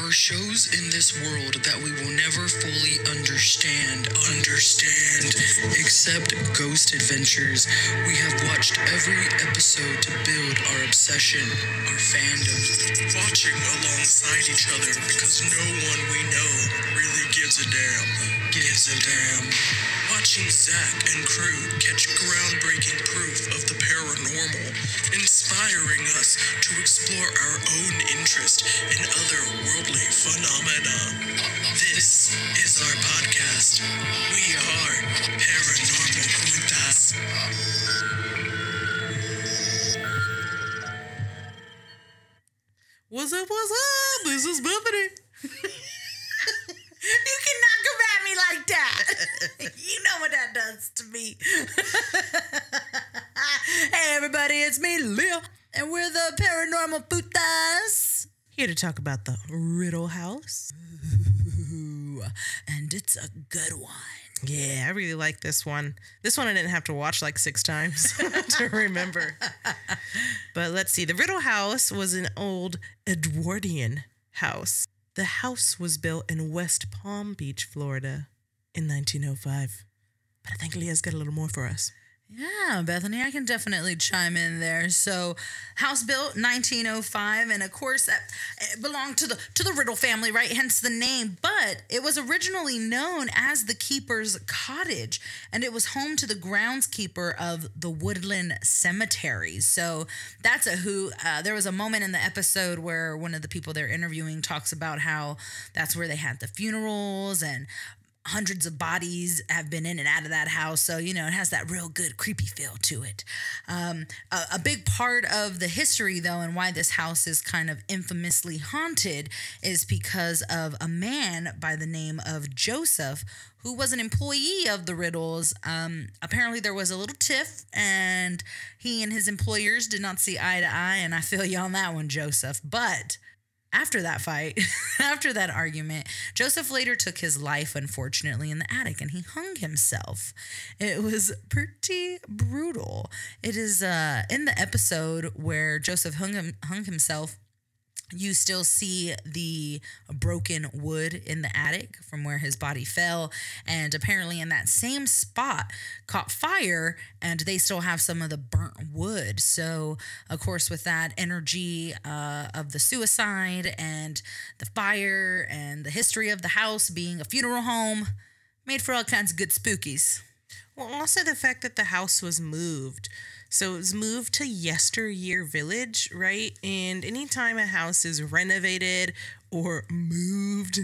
are shows in this world that we will never fully understand, except Ghost Adventures. We have watched every episode to build our obsession, our fandom. Watching alongside each other because no one we know really gives a damn. Watching Zach and crew catch groundbreaking proof of the paranormal, inspiring us to explore our own interest in otherworldly phenomena. This is our podcast. We are Paranormal Putas. What's up? This is Bethany. You cannot come at me like that. You know what that does to me. Hey, everybody, it's me, Leah, and we're the Paranormal Putas. Here to talk about the Riddle House. Ooh, and it's a good one. Yeah, I really like this one. This one I didn't have to watch like 6 times to remember. But let's see. The Riddle House was an old Edwardian house. The house was built in West Palm Beach, Florida in 1905. But I think Leah's got a little more for us. Yeah, Bethany, I can definitely chime in there. So, house built 1905, and of course that it belonged to the Riddle family, right? Hence the name. But it was originally known as the Keeper's Cottage, and it was home to the groundskeeper of the Woodland Cemetery. So that's a who. There was a moment in the episode where one of the people they're interviewing talks about how that's where they had the funerals and hundreds of bodies have been in and out of that house. So, you know, it has that real good creepy feel to it. A big part of the history, though, and why this house is kind of infamously haunted is because of a man by the name of Joseph, who was an employee of the Riddles. Apparently there was a little tiff, and he and his employers did not see eye to eye, and I feel you on that one, Joseph. But after that fight, after that argument, Joseph later took his life, unfortunately, in the attic, and he hung himself. It was pretty brutal. It is in the episode where Joseph hung himself. You still see the broken wood in the attic from where his body fell. And apparently in that same spot caught fire, and they still have some of the burnt wood. So, of course, with that energy of the suicide and the fire and the history of the house being a funeral home, made for all kinds of good spookies. Well, also the fact that the house was moved. So it was moved to Yesteryear Village, right? And anytime a house is renovated or moved,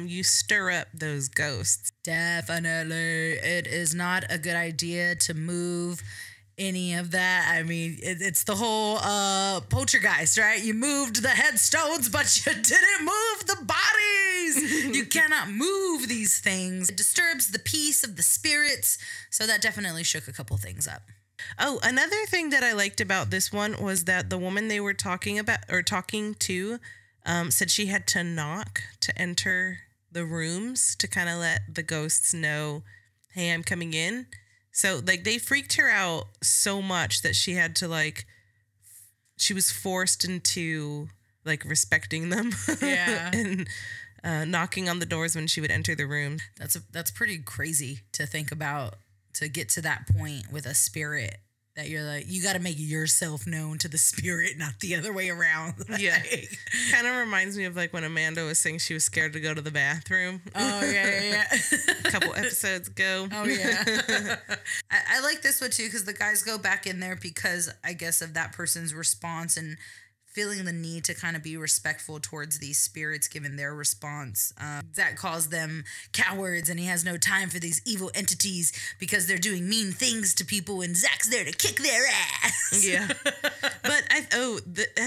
you stir up those ghosts. Definitely. It is not a good idea to move any of that. I mean, it's the whole poltergeist, right? You moved the headstones, but you didn't move the bodies. You cannot move these things. It disturbs the peace of the spirits. So that definitely shook a couple things up. Oh, another thing that I liked about this one was that the woman they were talking to said she had to knock to enter the rooms to kind of let the ghosts know, hey, I'm coming in. So, like, they freaked her out so much that she had to, she was forced into, respecting them. Yeah. And knocking on the doors when she would enter the room. That's pretty crazy to think about, to get to that point with a spirit that you're like, you got to make yourself known to the spirit, not the other way around. Yeah. Kind of reminds me of when Amanda was saying she was scared to go to the bathroom. Oh, yeah. A couple episodes ago. Oh, yeah. I like this one, too, because the guys go back in there because, I guess, of that person's response and feeling the need to kind of be respectful towards these spirits given their response. Zach calls them cowards, and he has no time for these evil entities because they're doing mean things to people, and Zach's there to kick their ass. Yeah. But I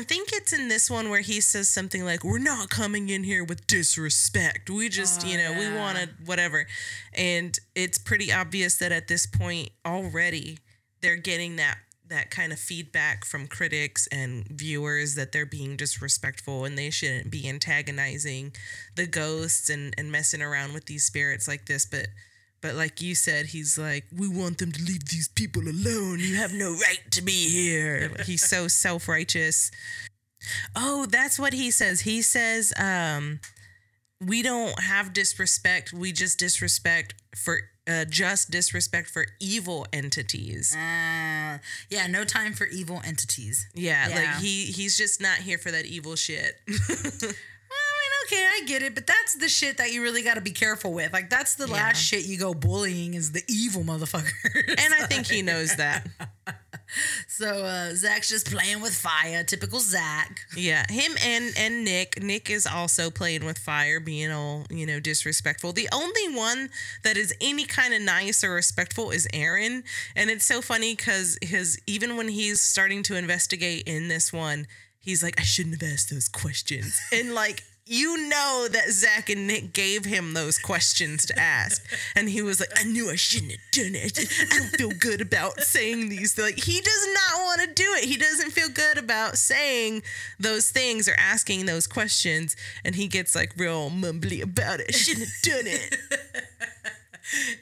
think it's in this one where he says something like, we're not coming in here with disrespect. We just, we want to whatever. And it's pretty obvious that at this point already they're getting that kind of feedback from critics and viewers that they're being disrespectful and they shouldn't be antagonizing the ghosts and messing around with these spirits like this. But like you said, he's like, we want them to leave these people alone. You have no right to be here. He's so self-righteous. Oh, that's what he says. He says, we don't have disrespect. We just disrespect for evil entities. Yeah, no time for evil entities. Yeah, like he's just not here for that evil shit. Okay, I get it, but that's the shit that you really got to be careful with. Like, that's the last shit you go bullying is the evil motherfuckers. And I think he knows that. So Zach's just playing with fire, typical Zach. Yeah, him and Nick. Nick is also playing with fire, being all, disrespectful. The only one that is any kind of nice or respectful is Aaron. And it's so funny because even when he's starting to investigate in this one, he's like, I shouldn't have asked those questions. And like, that Zach and Nick gave him those questions to ask. And he was like, I knew I shouldn't have done it. I don't feel good about saying these. Like, he does not want to do it. He doesn't feel good about saying those things or asking those questions. And he gets like real mumbly about it. I shouldn't have done it.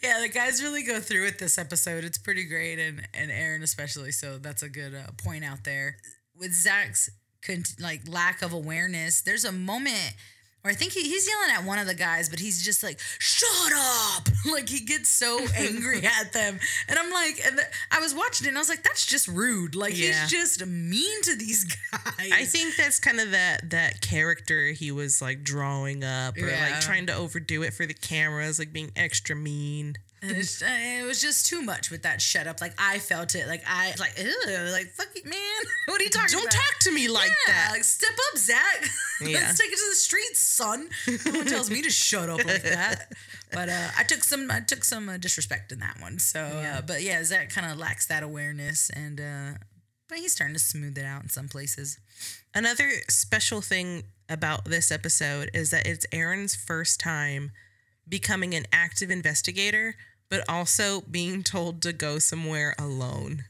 Yeah, the guys really go through it this episode. It's pretty great. And Aaron especially. So that's a good point out there. With Zach's lack of awareness, there's a moment where I think he's yelling at one of the guys, but he's just like, shut up. Like, he gets so angry at them. And I'm like, I was watching it and I was like, that's just rude. Like, he's just mean to these guys. I think that's kind of that character he was like drawing up or like trying to overdo it for the cameras, like being extra mean. And it was just too much with that shut up. Like, I felt it. Like, ew, like, fuck it, man. What are you talking about? Don't talk to me like that. Like, step up, Zach. Yeah. Let's take it to the streets, son. No one tells me to shut up like that. But I took some disrespect in that one. So, but yeah, Zach kind of lacks that awareness, and but he's starting to smooth it out in some places. Another special thing about this episode is that it's Aaron's first time becoming an active investigator, but also being told to go somewhere alone,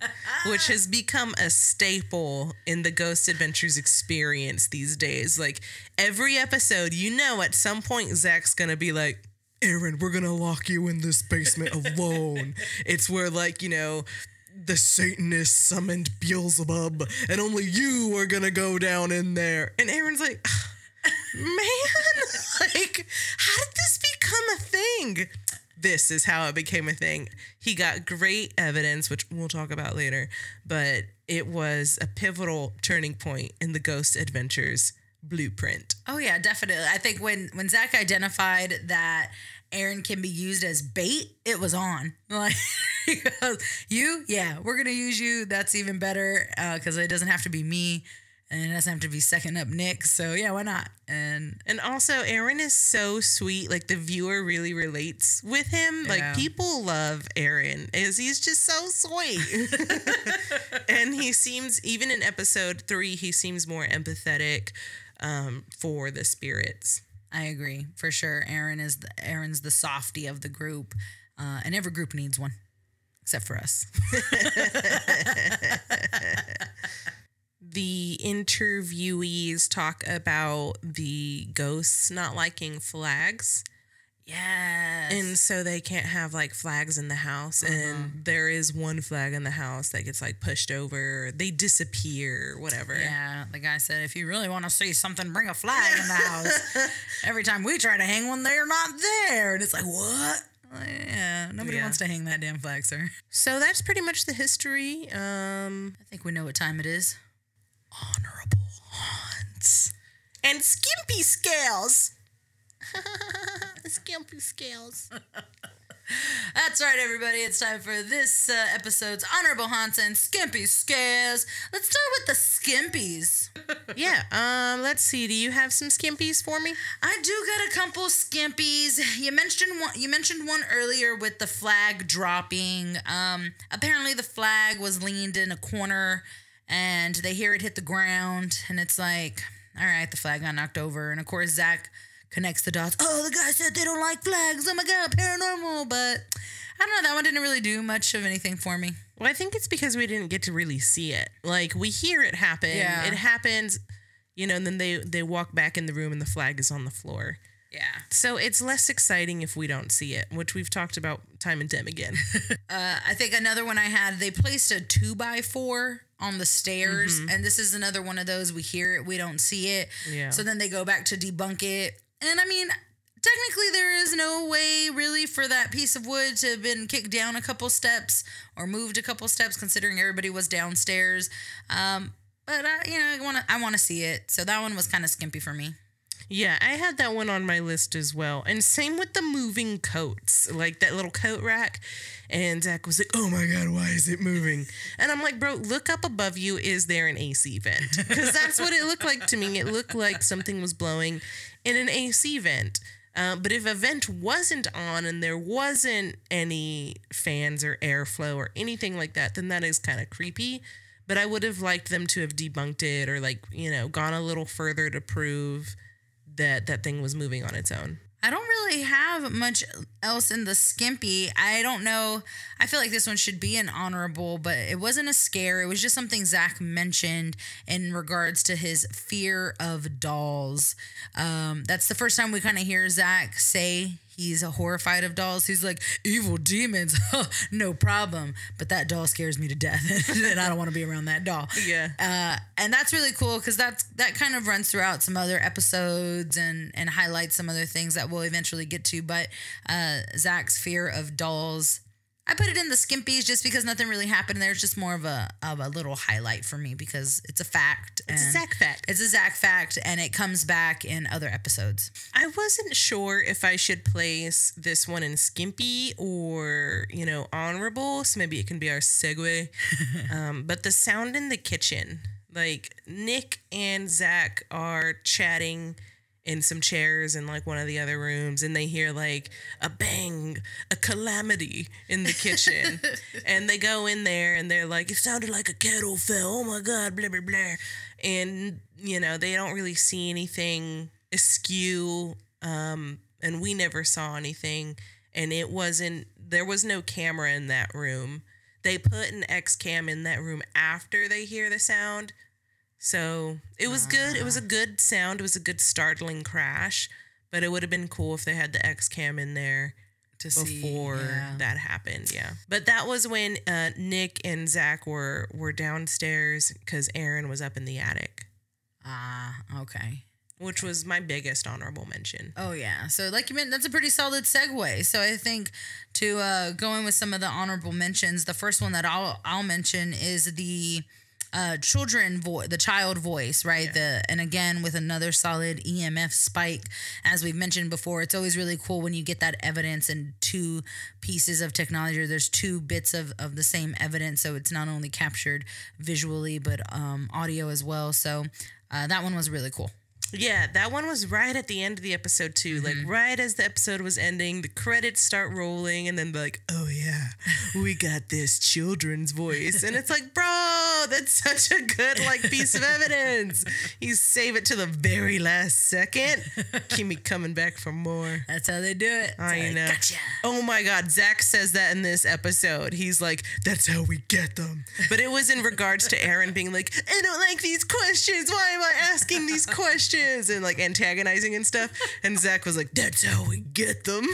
which has become a staple in the Ghost Adventures experience these days. Like, every episode, at some point, Zach's going to be like, Aaron, we're going to lock you in this basement alone. It's where, the Satanists summoned Beelzebub, and only you are going to go down in there. And Aaron's like, man, like, how did this become a thing? This is how it became a thing. He got great evidence, which we'll talk about later, but it was a pivotal turning point in the Ghost Adventures blueprint. Oh yeah, definitely. I think when Zach identified that Aaron can be used as bait, it was on. Like, we're gonna use you. That's even better because it doesn't have to be me. And it doesn't have to be second up Nick. So, yeah, why not? And also, Aaron is so sweet. Like, the viewer really relates with him. Yeah. Like, people love Aaron. He's just so sweet. And he seems, even in episode 3, he seems more empathetic for the spirits. I agree, for sure. Aaron's the softie of the group. And every group needs one. Except for us. The interviewees talk about the ghosts not liking flags. Yes. And so they can't have like flags in the house. And there is one flag in the house that gets like pushed over. They disappear, whatever. Yeah. The guy said, if you really want to see something, bring a flag in the house. Every time we try to hang one, they're not there. And it's like, what? Yeah, nobody wants to hang that damn flag, sir. So that's pretty much the history. I think we know what time it is. Honorable haunts and skimpy scales. Skimpy scales. That's right, everybody. It's time for this episode's Honorable Haunts and Skimpy Scares. Let's start with the Skimpies. Yeah. Let's see. Do you have some Skimpies for me? I do got a couple Skimpies. You mentioned one earlier with the flag dropping. Apparently the flag was leaned in a corner, and they hear it hit the ground, and it's like, all right, the flag got knocked over. And of course, Zach connects the dots. Oh, the guy said they don't like flags. Oh my God, paranormal. But I don't know, that one didn't really do much of anything for me. Well, I think it's because we didn't get to really see it. Like, we hear it happen. Yeah. It happens, and then they walk back in the room and the flag is on the floor. Yeah. So it's less exciting if we don't see it, which we've talked about time and time again. I think another one I had, they placed a 2x4 on the stairs. And this is another one of those, we hear it, we don't see it. Yeah. So then they go back to debunk it. And I mean, technically there is no way really for that piece of wood to have been kicked down a couple steps or moved a couple steps, considering everybody was downstairs. But I want to see it. So that one was kind of skimpy for me. Yeah, I had that one on my list as well. And same with the moving coats, like that little coat rack. And Zach was like, oh my God, why is it moving? And I'm like, bro, look up above you. Is there an AC vent? Because that's what it looked like to me. It looked like something was blowing in an AC vent. But if a vent wasn't on and there wasn't any fans or airflow or anything like that, then that is kind of creepy. But I would have liked them to have debunked it or gone a little further to prove that thing was moving on its own. I don't really have much else in the skimpy. I don't know. I feel like this one should be an honorable, but it wasn't a scare. It was just something Zach mentioned in regards to his fear of dolls. That's the first time we kind of hear Zach say he's horrified of dolls. He's like, evil demons, no problem. But that doll scares me to death, and I don't want to be around that doll. Yeah. And that's really cool because that kind of runs throughout some other episodes and highlights some other things that we'll eventually get to. But Zach's fear of dolls, I put it in the skimpies just because nothing really happened there. It's just more of a little highlight for me because it's a fact. It's a Zach fact. It's a Zach fact, and it comes back in other episodes. I wasn't sure if I should place this one in skimpy or, honorable. So maybe it can be our segue. But the sound in the kitchen, like Nick and Zach are chatting in some chairs in like one of the other rooms, and they hear like a bang, a calamity in the kitchen. And they go in there and they're like, it sounded like a kettle fell. Oh my God, blah, blah, blah. And, they don't really see anything askew. And we never saw anything. And there was no camera in that room. They put an X cam in that room after they hear the sound. So it was good. It was a good sound. It was a good startling crash, but it would have been cool if they had the X cam in there before that happened. Yeah. But that was when Nick and Zach were downstairs because Aaron was up in the attic. Okay. Which was my biggest honorable mention. Oh, yeah. So like you mentioned, that's a pretty solid segue. So I think to go in with some of the honorable mentions, the first one that I'll mention is the the child voice, right? Yeah. And again, with another solid EMF spike, as we've mentioned before, it's always really cool when you get that evidence in two pieces of technology, or there's two bits of the same evidence. So it's not only captured visually, but audio as well. So that one was really cool. Yeah, that one was right at the end of the episode too. Like right as the episode was ending, the credits start rolling, and then like, oh yeah, we got this children's voice, and it's like, bro, that's such a good like piece of evidence. You save it to the very last second, keep me coming back for more. That's how they do it. I know. Gotcha. Oh my God, Zach says that in this episode. He's like, that's how we get them. But it was in regards to Aaron being like, I don't like these questions. Why am I asking these questions? And like antagonizing and stuff. And Zach was like, that's how we get them.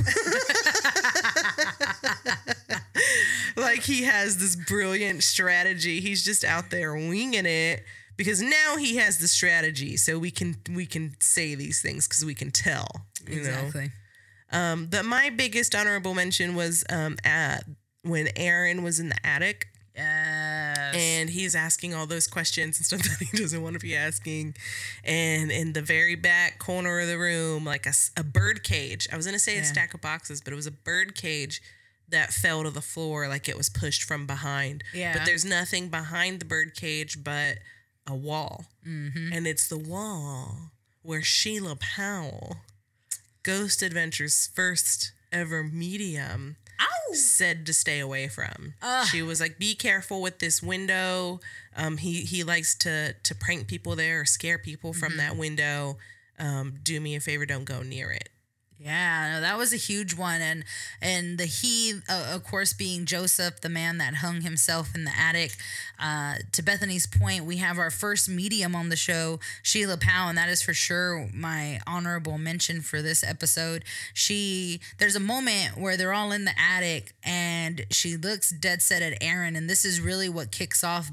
Like he has this brilliant strategy. He's just out there winging it because now he has the strategy. So we can say these things because we can tell. Exactly. But my biggest honorable mention was when Aaron was in the attic. Yes. And he's asking all those questions and stuff that he doesn't want to be asking. And in the very back corner of the room, like a bird cage. I was going to say a stack of boxes, but it was a bird cage that fell to the floor like it was pushed from behind. Yeah. But there's nothing behind the bird cage but a wall. Mm-hmm. And it's the wall where Sheila Powell, Ghost Adventure's first ever medium, said to stay away from. She was like, be careful with this window. He likes to prank people there or scare people from that window. Do me a favor, don't go near it. Yeah, no, that was a huge one, and the he, of course, being Joseph, the man that hung himself in the attic. To Bethany's point, we have our first medium on the show, Sheila Powell, and that is for sure my honorable mention for this episode. There's a moment where they're all in the attic, and she looks dead set at Aaron, and this is really what kicks off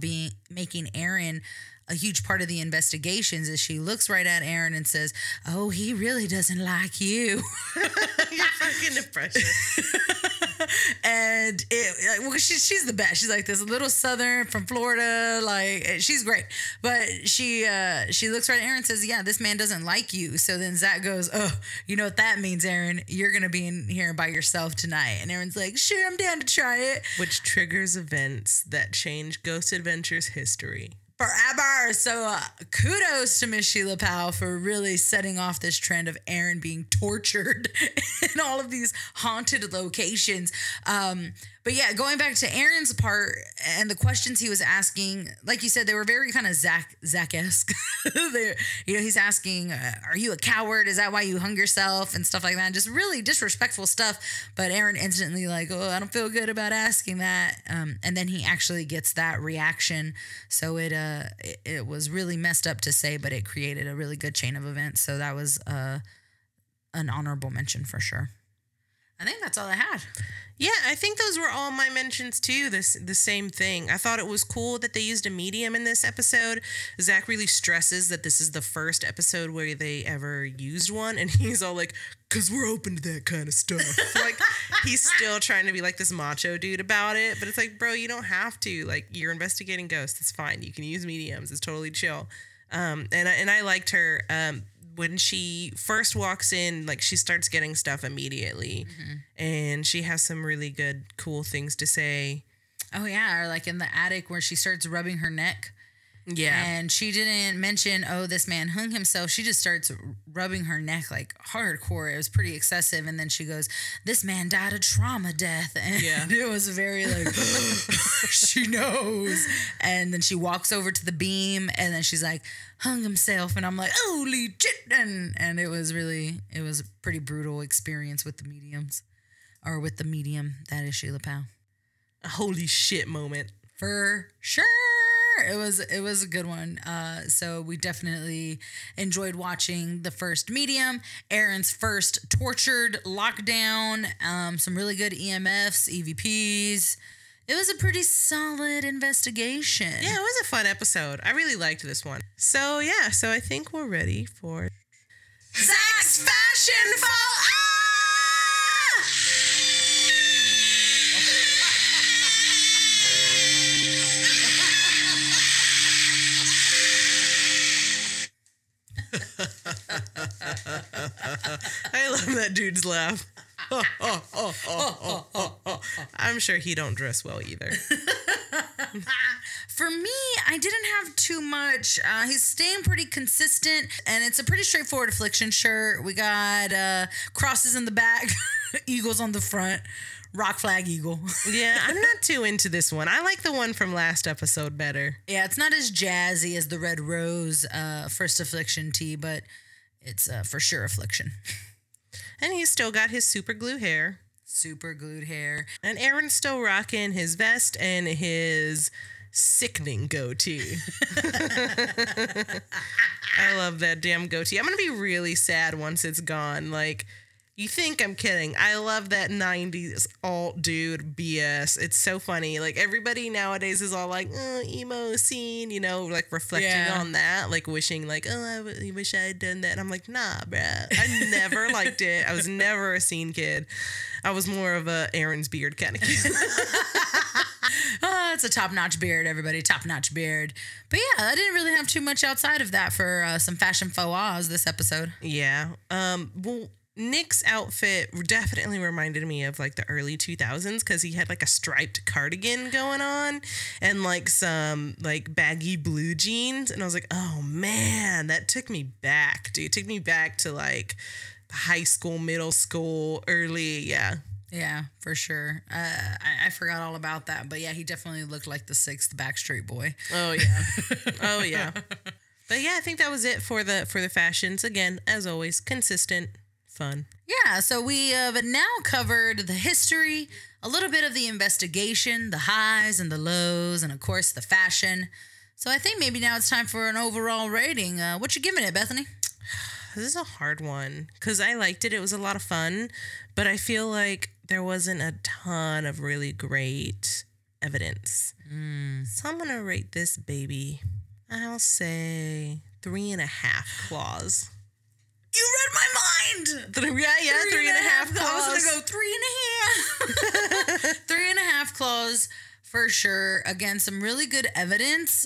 making Aaron a huge part of the investigations. Is she looks right at Aaron and says, "Oh, he really doesn't like you." You're fucking impression. And she's the best. She's like this little Southern from Florida, like she's great. But she looks right at Aaron and says, "Yeah, this man doesn't like you." So then Zach goes, "Oh, you know what that means, Aaron? You're gonna be in here by yourself tonight." And Aaron's like, "Sure, I'm down to try it." Which triggers events that change Ghost Adventures history forever. So kudos to Miss Sheila Powell for really setting off this trend of Aaron being tortured in all of these haunted locations. But yeah, going back to Aaron's part and the questions he was asking, like you said, they were very kind of Zach-esque. He's asking, "Are you a coward? Is that why you hung yourself?" and stuff like that. Just really disrespectful stuff. But Aaron instantly like, "Oh, I don't feel good about asking that." And then he actually gets that reaction. So it was really messed up to say, but it created a really good chain of events. So that was an honorable mention for sure. I think that's all I had. Yeah, I think those were all my mentions too. The same thing. I thought it was cool that they used a medium in this episode. Zach really stresses that this is the first episode where they ever used one, and he's all like, "'Cause we're open to that kind of stuff." Like, he's still trying to be like this macho dude about it, but it's like, bro, you don't have to. Like, you're investigating ghosts. It's fine. You can use mediums. It's totally chill. And I liked her. When she first walks in, like, she starts getting stuff immediately, and she has some really good, cool things to say. Oh yeah, or like in the attic where she starts rubbing her neck. Yeah. And she didn't mention, "Oh, this man hung himself." She just starts rubbing her neck like hardcore. It was pretty excessive. And then she goes, "This man died a trauma death." And it was very like, she knows. And then she walks over to the beam, and then she's like, "Hung himself." And I'm like, "Holy shit." And it was a pretty brutal experience with the mediums, or with the medium. That is Sheila Powell. A holy shit moment. For sure. It was a good one. So we definitely enjoyed watching the first medium, Aaron's first tortured lockdown, some really good EMFs, EVPs. It was a pretty solid investigation. Yeah, it was a fun episode. I really liked this one. So yeah, I think we're ready for Zach's Fashion Fall. I love that dude's laugh. I'm sure he don't dress well either. For me, I didn't have too much. He's staying pretty consistent, and it's a pretty straightforward affliction shirt. We got crosses in the back, eagles on the front, rock flag eagle. Yeah, I'm not too into this one. I like the one from last episode better. Yeah, it's not as jazzy as the Red Rose first affliction tee, but it's for sure affliction. And he's still got his super glue hair. Super glued hair. And Aaron's still rocking his vest and his sickening goatee. I love that damn goatee. I'm going to be really sad once it's gone. Like, you think I'm kidding. I love that 90s alt dude BS. It's so funny. Like, everybody nowadays is all like, "Oh, emo scene," you know, like reflecting on that, like wishing like, "Oh, I wish I had done that." And I'm like, nah, bruh. I never liked it. I was never a scene kid. I was more of a Aaron's beard kind of kid. Oh, it's a top-notch beard, everybody. Top-notch beard. But yeah, I didn't really have too much outside of that for some fashion faux pas this episode. Yeah. Well, Nick's outfit definitely reminded me of like the early 2000s because he had like a striped cardigan going on and like some like baggy blue jeans. And I was like, oh man, that took me back, dude. It took me back to like high school, middle school, early. Yeah. Yeah, for sure. I forgot all about that. But yeah, he definitely looked like the 6th Backstreet Boy. Oh, yeah. Oh, yeah. But yeah, I think that was it for the fashions. Again, as always, consistent. fun. Yeah, so we have now covered the history, a little bit of the investigation, the highs and the lows, and of course the fashion. So I think maybe now it's time for an overall rating. What you giving it, Bethany? This is a hard one because I liked it. It was a lot of fun, but I feel like there wasn't a ton of really great evidence. So I'm going to rate this baby, I'll say 3.5 claws. You read my mind. Yeah, 3.5 claws. I was going to go 3.5. 3.5 claws for sure. Again, some really good evidence.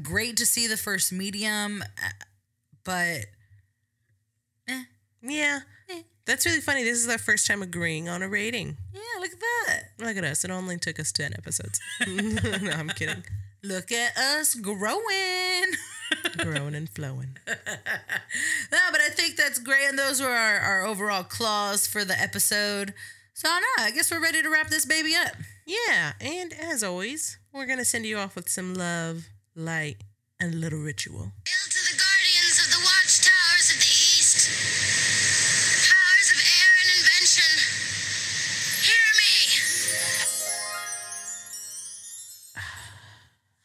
Great to see the first medium, but yeah. That's really funny. This is our first time agreeing on a rating. Yeah, look at that. Look at us. It only took us 10 episodes. No, I'm kidding. Look at us growing. Growing and flowing. No, but I think that's great. And those were our overall claws for the episode. So I guess we're ready to wrap this baby up. Yeah. And as always, we're going to send you off with some love, light, and a little ritual. Hail to the guardians of the watchtowers of the east, the powers of air and invention. Hear me!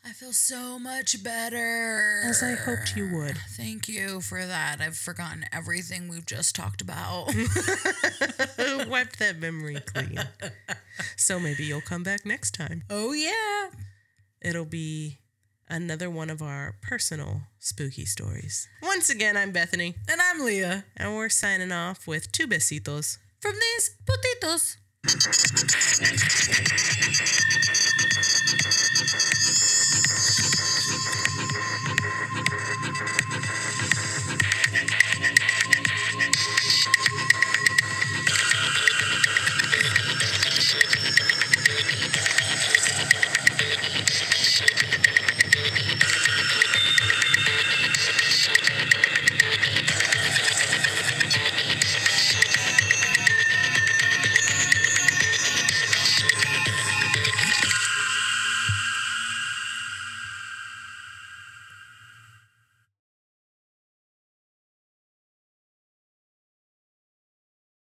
I feel so much better. As I hoped you would. Thank you for that. I've forgotten everything we've just talked about. Wipe that memory clean. So maybe you'll come back next time. Oh, yeah. It'll be another one of our personal spooky stories. Once again, I'm Bethany. And I'm Leah. And we're signing off with 2 besitos From these putitos.